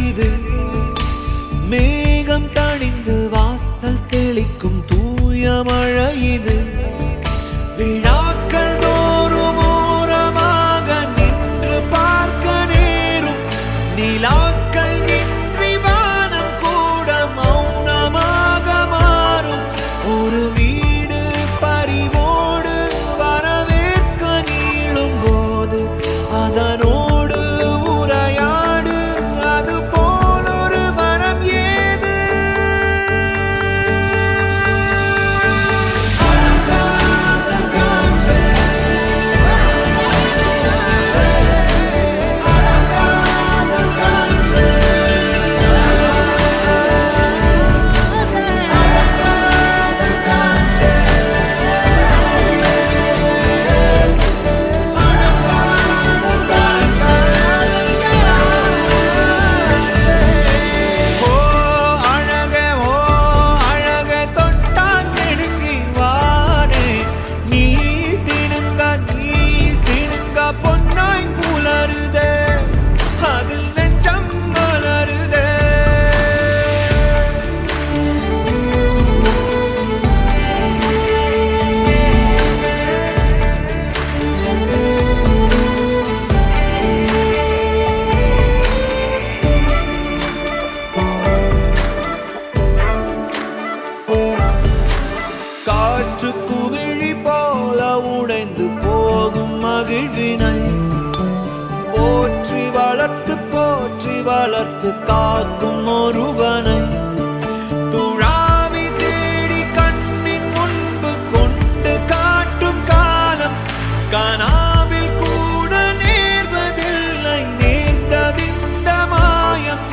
இது மேகம் தணிந்து வாசல் தெளிக்கும் தூய மழை இது விழாக்கள் தோறும் ஓரமாக நின்று பார்க்க நேரும் நிலாக்கள் இன்றி வானம் கூட மௌனமாக மாறும் ஒரு வீடு பறிவோடு வரவேற்க நீளும் போது அதனோடு உரையாடு அது போல் ஒரு வரம் ஏது காற்று குவிழி போல உடைந்து போகும் மகிழ்வினை போற்றி வளர்த்து காக்கும் ஒருவனை துழாவி தேடி கண்ணின் முன்பு கொண்டு காட்டும் காலம் கனாவில் கூட நேர்வதில்லை நேர்ந்ததிந்த மாயம்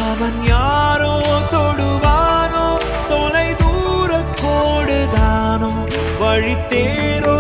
அவன் யாரோ தொடுவானோ தொலை தூர கோடுதானோ வழி தேரோ